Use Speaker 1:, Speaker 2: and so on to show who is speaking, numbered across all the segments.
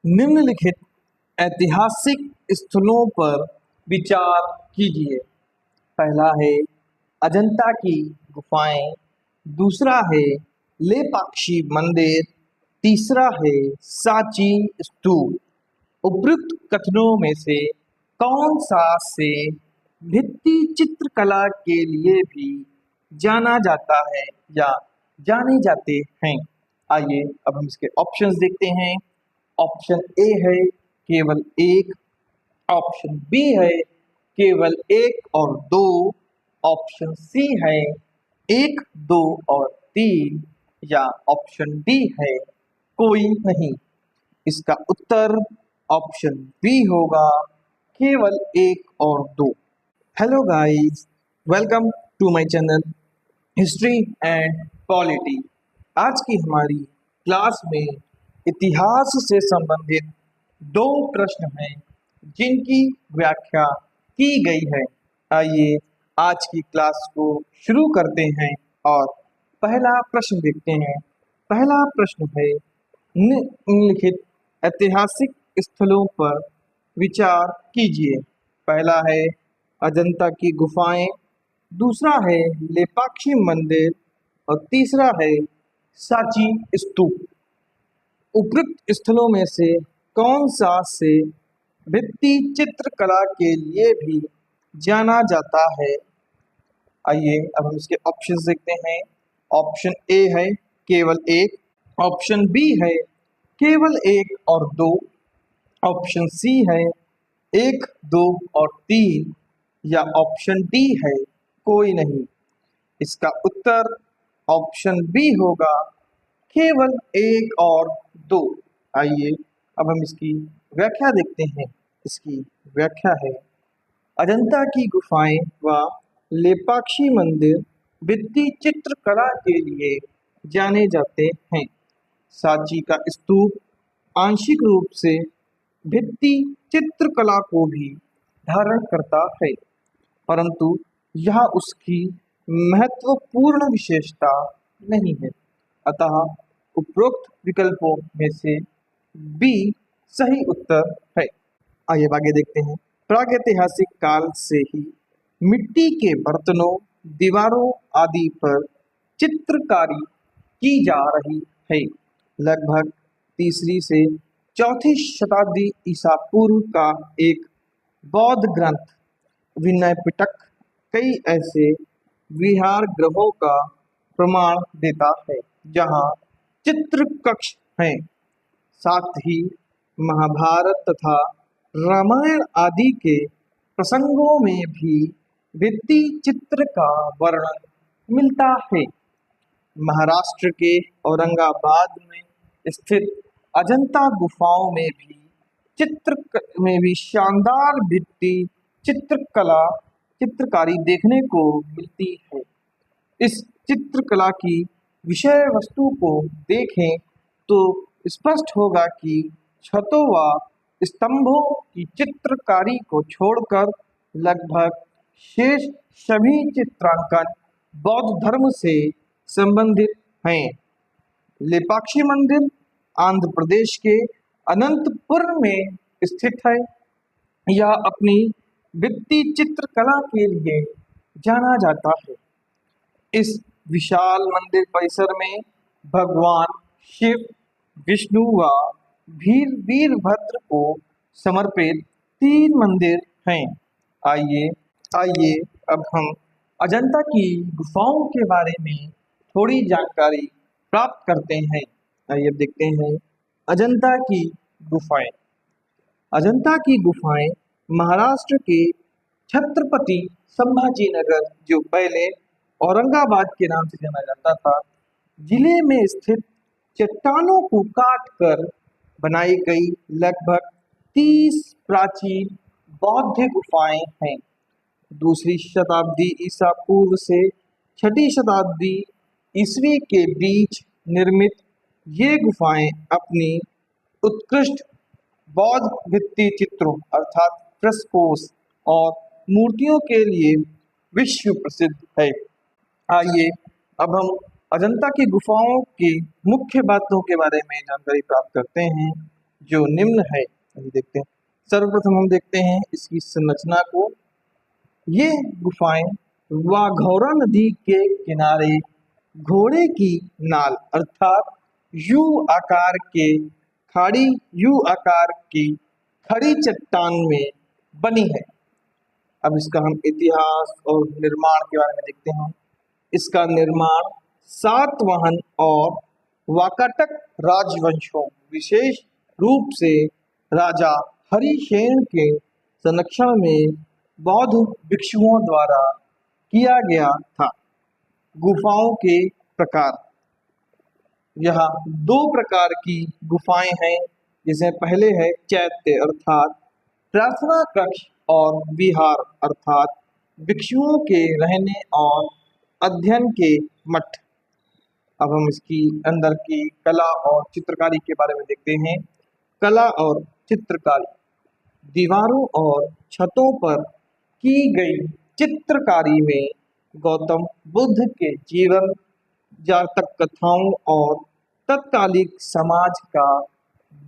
Speaker 1: निम्नलिखित ऐतिहासिक स्थलों पर विचार कीजिए। पहला है अजंता की गुफाएं, दूसरा है लेपाक्षी मंदिर, तीसरा है सांची स्तूप। उपयुक्त कथनों में से कौन सा से भित्ति चित्रकला के लिए भी जाना जाता है या जाने जाते हैं? आइए अब हम इसके ऑप्शंस देखते हैं। ऑप्शन ए है केवल एक, ऑप्शन बी है केवल एक और दो, ऑप्शन सी है एक, दो और तीन, या ऑप्शन डी है कोई नहीं। इसका उत्तर ऑप्शन बी होगा, केवल एक और दो। Hello guys, welcome to my channel history and polity. आज की हमारी क्लास में इतिहास से संबंधित दो प्रश्न हैं जिनकी व्याख्या की गई है। आइए आज की क्लास को शुरू करते हैं और पहला प्रश्न देखते हैं। पहला प्रश्न है निम्नलिखित ऐतिहासिक स्थलों पर विचार कीजिए। पहला है अजंता की गुफाएं, दूसरा है लेपाक्षी मंदिर और तीसरा है सांची स्तूप। उपयुक्त स्थलों में से कौन सा से भित्ति चित्रकला के लिए भी जाना जाता है? आइए अब हम इसके ऑप्शंस देखते हैं। ऑप्शन ए है केवल एक, ऑप्शन बी है केवल एक और दो, ऑप्शन सी है एक, दो और तीन, या ऑप्शन डी है कोई नहीं। इसका उत्तर ऑप्शन बी होगा, केवल एक और दो। आइए अब हम इसकी व्याख्या देखते हैं। इसकी व्याख्या है अजंता की गुफाएं व लेपाक्षी मंदिर भित्ति चित्रकला के लिए जाने जाते हैं। सांची का स्तूप आंशिक रूप से भित्ति चित्रकला को भी धारण करता है, परंतु यह उसकी महत्वपूर्ण विशेषता नहीं है। अतः उपरोक्त विकल्पों में से बी सही उत्तर है। आइए आगे देखते हैं। प्रागैतिहासिक काल से ही मिट्टी के बर्तनों, दीवारों आदि पर चित्रकारी की जा रही है। लगभग तीसरी से चौथी शताब्दी ईसा पूर्व का एक बौद्ध ग्रंथ विनय पिटक कई ऐसे विहार गृहों का प्रमाण देता है जहाँ चित्र कक्ष हैं। साथ ही महाभारत तथा रामायण आदि के प्रसंगों में भी भित्ति चित्र का वर्णन मिलता है। महाराष्ट्र के औरंगाबाद में स्थित अजंता गुफाओं में भी शानदार भित्ति चित्रकारी देखने को मिलती है। इस चित्रकला की विषय वस्तु को देखें तो स्पष्ट होगा कि छतों व स्तंभों की चित्रकारी को छोड़कर लगभग शेष सभी चित्रांकन बौद्ध धर्म से संबंधित हैं। लेपाक्षी मंदिर आंध्र प्रदेश के अनंतपुर में स्थित है। यह अपनी भित्ति चित्रकला के लिए जाना जाता है। इस विशाल मंदिर परिसर में भगवान शिव, विष्णु व वीरभद्र को समर्पित 3 मंदिर हैं। आइए अब हम अजंता की गुफाओं के बारे में थोड़ी जानकारी प्राप्त करते हैं। आइए अब देखते हैं अजंता की गुफाएं। अजंता की गुफाएं महाराष्ट्र के छत्रपति संभाजीनगर, जो पहले औरंगाबाद के नाम से जाना जाता था, जिले में स्थित चट्टानों को काट कर बनाई गई लगभग 30 प्राचीन बौद्ध गुफाएं हैं। दूसरी शताब्दी ईसा पूर्व से छठी शताब्दी ईस्वी के बीच निर्मित ये गुफाएं अपनी उत्कृष्ट बौद्ध भित्ति चित्रों अर्थात फ्रेस्कोस और मूर्तियों के लिए विश्व प्रसिद्ध है। आइए अब हम अजंता की गुफाओं की मुख्य बातों के बारे में जानकारी प्राप्त करते हैं। जो निम्न है। अभी देखते हैं, सर्वप्रथम हम देखते हैं इसकी संरचना को। ये गुफाएं वाघौरा नदी के किनारे घोड़े की नाल अर्थात यू आकार के खाड़ी यू आकार की खड़ी चट्टान में बनी है। अब इसका हम इतिहास और निर्माण के बारे में देखते हैं। इसका निर्माण सातवाहन और वाकाटक राजवंशों, विशेष रूप से राजा हरिसेन के संरक्षण में बौद्ध भिक्षुओं द्वारा किया गया था। गुफाओं के प्रकार, यहाँ दो प्रकार की गुफाएं हैं, जिसमें पहले है चैत्य अर्थात प्रार्थना कक्ष और विहार अर्थात भिक्षुओं के रहने और अध्ययन के मठ। अब हम इसकी अंदर की कला और चित्रकारी के बारे में देखते हैं। कला और चित्रकारी, दीवारों और छतों पर की गई चित्रकारी में गौतम बुद्ध के जीवन, जातक कथाओं और तत्कालिक समाज का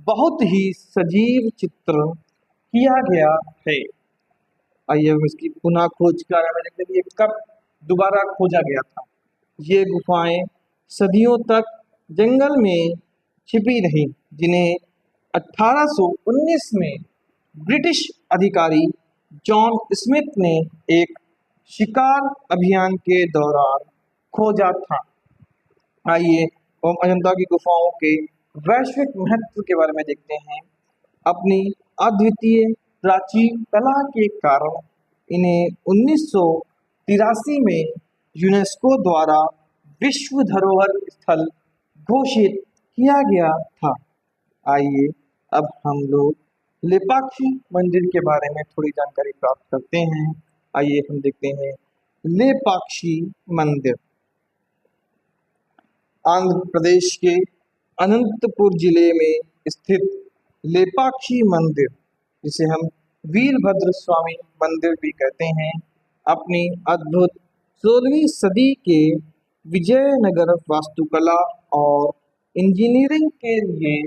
Speaker 1: बहुत ही सजीव चित्र किया गया है। आइए हम इसकी पुनः खोज के बारे में देखते हैं, ये कब दोबारा खोजा गया था। ये गुफाएं सदियों तक जंगल में छिपी रहीं, जिन्हें 1819 में ब्रिटिश अधिकारी जॉन स्मिथ ने एक शिकार अभियान के दौरान खोजा था। आइए हम अजंता की गुफाओं के वैश्विक महत्व के बारे में देखते हैं। अपनी अद्वितीय प्राचीन कला के कारण इन्हें 1983 में यूनेस्को द्वारा विश्व धरोहर स्थल घोषित किया गया था। आइए अब हम लोग लेपाक्षी मंदिर के बारे में थोड़ी जानकारी प्राप्त करते हैं। आइए हम देखते हैं लेपाक्षी मंदिर। आंध्र प्रदेश के अनंतपुर जिले में स्थित लेपाक्षी मंदिर, जिसे हम वीरभद्र स्वामी मंदिर भी कहते हैं, अपनी अद्भुत 16वीं सदी के विजयनगर वास्तुकला और इंजीनियरिंग के लिए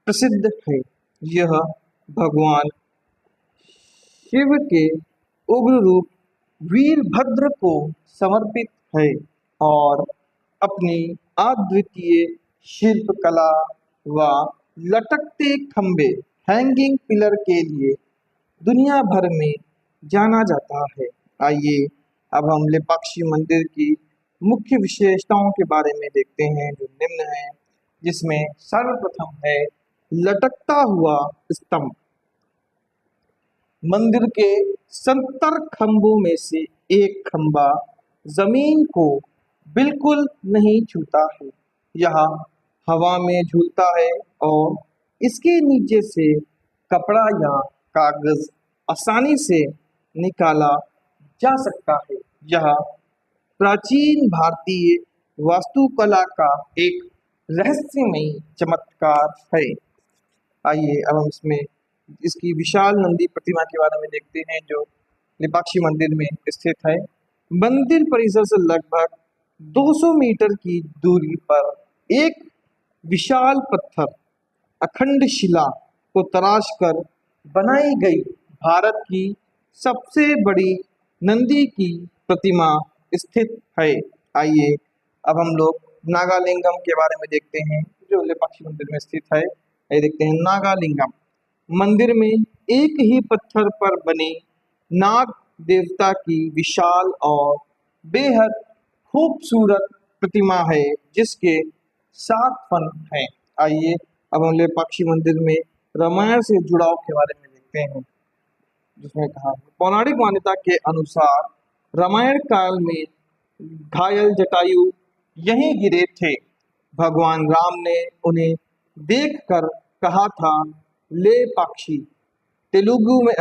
Speaker 1: प्रसिद्ध है। यह भगवान शिव के उग्र रूप वीरभद्र को समर्पित है और अपनी अद्वितीय शिल्पकला व लटकते खंबे हैंगिंग पिलर के लिए दुनिया भर में जाना जाता है। आइए अब हम लेपाक्षी मंदिर की मुख्य विशेषताओं के बारे में देखते हैं, जो निम्न है, जिसमें सर्वप्रथम है लटकता हुआ स्तंभ। मंदिर के 70 खंभों में से एक खंभा जमीन को बिल्कुल नहीं छूता है, यह हवा में झूलता है और इसके नीचे से कपड़ा या कागज आसानी से निकाला जा सकता है। यह प्राचीन भारतीय वास्तुकला का एक रहस्यमयी चमत्कार है। आइए अब हम इसमें इसकी विशाल नंदी प्रतिमा के बारे में देखते हैं, जो लेपाक्षी मंदिर में स्थित है। मंदिर परिसर से लगभग 200 मीटर की दूरी पर एक विशाल पत्थर अखंड शिला को तराश कर बनाई गई भारत की सबसे बड़ी नंदी की प्रतिमा स्थित है। आइए अब हम लोग नागालिंगम के बारे में देखते हैं, जो लेपाक्षी मंदिर में स्थित है। ये देखते हैं नागालिंगम मंदिर में एक ही पत्थर पर बनी नाग देवता की विशाल और बेहद खूबसूरत प्रतिमा है, जिसके 7 फन हैं। आइए अब हम लेपाक्षी मंदिर में रामायण से जुड़ाव के बारे में देखते हैं, जिसमें कहा पौराणिक मान्यता के अनुसार रामायण काल में घायल जटायु यहीं गिरे थे। भगवान राम ने उन्हें देखकर कहा था, ले पक्षी, तेलुगु में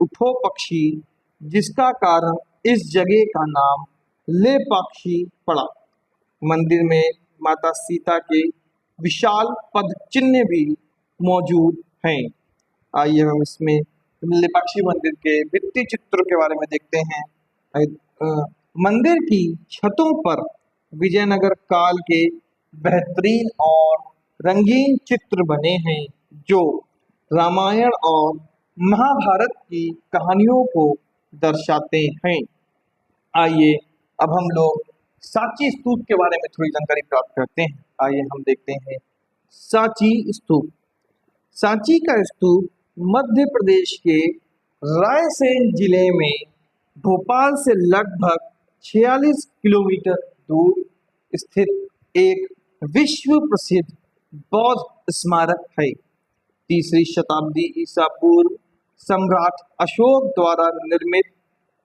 Speaker 1: उठो पक्षी, जिसका कारण इस जगह का नाम लेपाक्षी पड़ा। मंदिर में माता सीता के विशाल पद चिन्ह भी मौजूद हैं। आइए हम इसमें लेपाक्षी मंदिर के भित्ति चित्रों के बारे में देखते हैं। मंदिर की छतों पर विजयनगर काल के बेहतरीन और रंगीन चित्र बने हैं, जो रामायण और महाभारत की कहानियों को दर्शाते हैं। आइए अब हम लोग सांची स्तूप के बारे में थोड़ी जानकारी प्राप्त करते हैं। आइए हम देखते हैं सांची स्तूप। सांची का स्तूप मध्य प्रदेश के रायसेन जिले में भोपाल से लगभग 46 किलोमीटर दूर स्थित एक विश्व प्रसिद्ध बौद्ध स्मारक है। तीसरी शताब्दी ईसा पूर्व सम्राट अशोक द्वारा निर्मित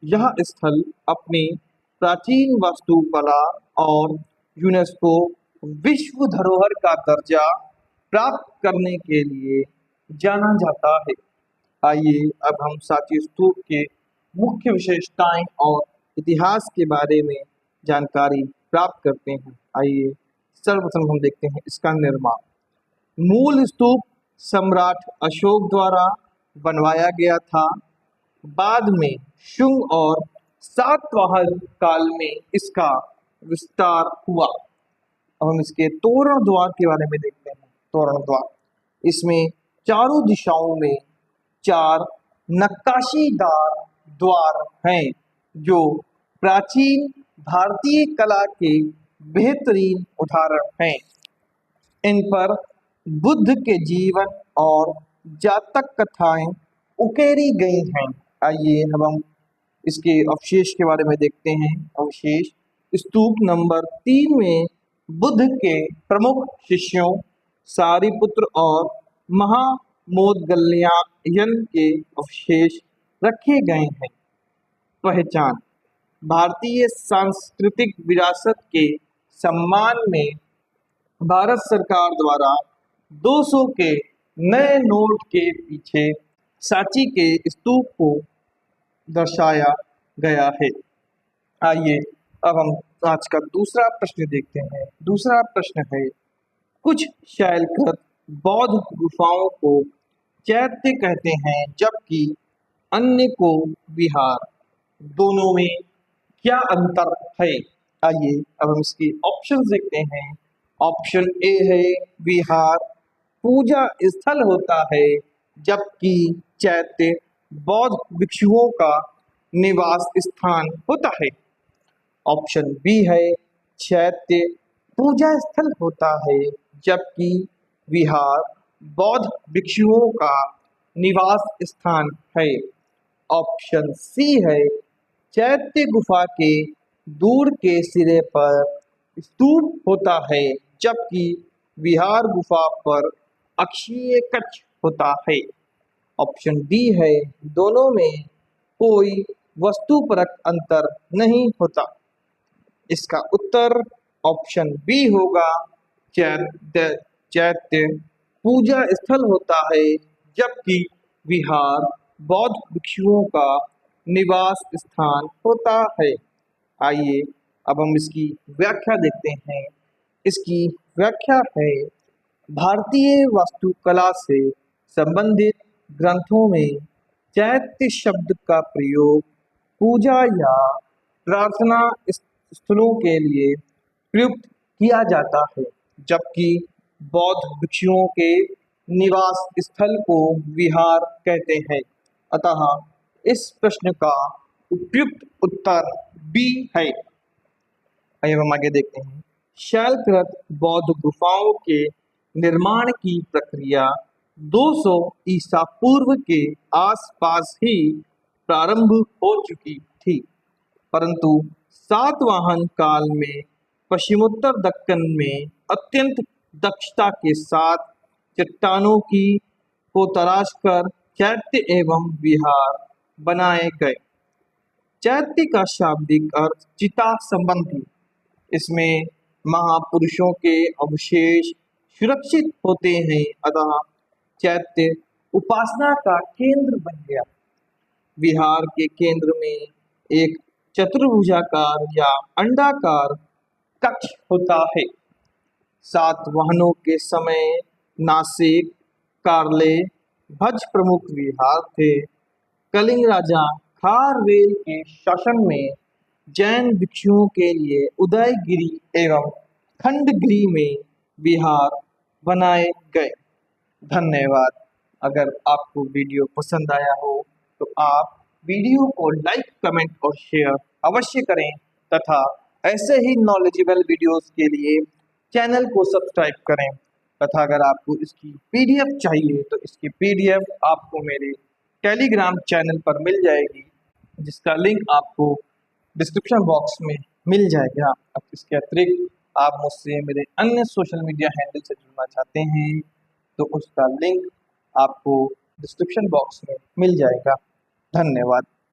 Speaker 1: यह स्थल अपनी प्राचीन वास्तुकला और यूनेस्को विश्व धरोहर का दर्जा प्राप्त करने के लिए जाना जाता है। आइए अब हम सांची स्तूप के मुख्य विशेषताएं और इतिहास के बारे में जानकारी प्राप्त करते हैं। आइए सर्वप्रथम हम देखते हैं इसका निर्माण। मूल स्तूप सम्राट अशोक द्वारा बनवाया गया था। बाद में शुंग और सातवाहन काल में इसका विस्तार हुआ। अब हम इसके तोरण द्वार के बारे में देखते हैं। तोरण द्वार, इसमें चारों दिशाओं में 4 नक्काशीदार द्वार हैं जो प्राचीन भारतीय कला के बेहतरीन उदाहरण हैं। इन पर बुद्ध के जीवन और जातक कथाएं उकेरी गई हैं। आइए अब हम इसके अवशेष के बारे में देखते हैं। अवशेष स्तूप नंबर 3 में बुद्ध के प्रमुख शिष्यों सारिपुत्र और महामोदगल्यायन के अवशेष रखे गए हैं। पहचान: भारतीय सांस्कृतिक विरासत के सम्मान में भारत सरकार द्वारा 200 के नए नोट के पीछे सांची के स्तूप को दर्शाया गया है। आइए अब हम आज का दूसरा प्रश्न देखते हैं। दूसरा प्रश्न है, कुछ शैलकृत बौद्ध गुफाओं को चैत्य कहते हैं जबकि अन्य को विहार। दोनों में क्या अंतर है? आइए अब हम इसकी ऑप्शन देखते हैं। ऑप्शन ए है विहार पूजा स्थल होता है जबकि चैत्य बौद्ध भिक्षुओं का निवास स्थान होता है। ऑप्शन बी है चैत्य पूजा स्थल होता है जबकि विहार बौद्ध भिक्षुओं का निवास स्थान है। ऑप्शन सी है चैत्य गुफा के दूर के सिरे पर स्तूप होता है जबकि विहार गुफा पर अक्षीय कक्ष होता है। ऑप्शन डी है दोनों में कोई वस्तुपरक अंतर नहीं होता। इसका उत्तर ऑप्शन बी होगा। चैत्य पूजा स्थल होता है जबकि विहार बौद्ध भिक्षुओं का निवास स्थान होता है। आइए अब हम इसकी व्याख्या देखते हैं। इसकी व्याख्या है, भारतीय वास्तुकला से संबंधित ग्रंथों में चैत्य शब्द का प्रयोग पूजा या प्रार्थना स्थलों के लिए प्रयुक्त किया जाता है जबकि बौद्ध भिक्षुओं के निवास स्थल को विहार कहते हैं। अतः इस प्रश्न का उपयुक्त उत्तर बी है। आइए हम आगे देखते हैं। शैलकृत बौद्ध गुफाओं के निर्माण की प्रक्रिया 200 ईसा पूर्व के आसपास ही प्रारंभ हो चुकी थी, परंतु सातवाहन काल में पश्चिमोत्तर दक्कन में अत्यंत दक्षता के साथ चट्टानों को तराशकर चैत्य एवं विहार बनाए गए। चैत्य का शाब्दिक अर्थ चिता संबंधी। इसमें महापुरुषों के अवशेष सुरक्षित होते हैं, अतः चैत्य उपासना का केंद्र बन गया। विहार के केंद्र में एक चतुर्भुजाकार या अंडाकार कक्ष होता है। सातवाहनों के समय नासिक, कार्ले, भज प्रमुख विहार थे। कलिंग राजा खारवेल के शासन में जैन भिक्षुओं के लिए उदयगिरी एवं खंडगिरी में विहार बनाए गए। धन्यवाद। अगर आपको वीडियो पसंद आया हो तो आप वीडियो को लाइक, कमेंट और शेयर अवश्य करें तथा ऐसे ही नॉलेजेबल वीडियोस के लिए चैनल को सब्सक्राइब करें तथा अगर आपको इसकी पीडीएफ चाहिए तो इसकी पीडीएफ आपको मेरे टेलीग्राम चैनल पर मिल जाएगी, जिसका लिंक आपको डिस्क्रिप्शन बॉक्स में मिल जाएगा। अब इसके अतिरिक्त आप मुझसे मेरे अन्य सोशल मीडिया हैंडल से जुड़ना चाहते हैं तो उसका लिंक आपको डिस्क्रिप्शन बॉक्स में मिल जाएगा। धन्यवाद।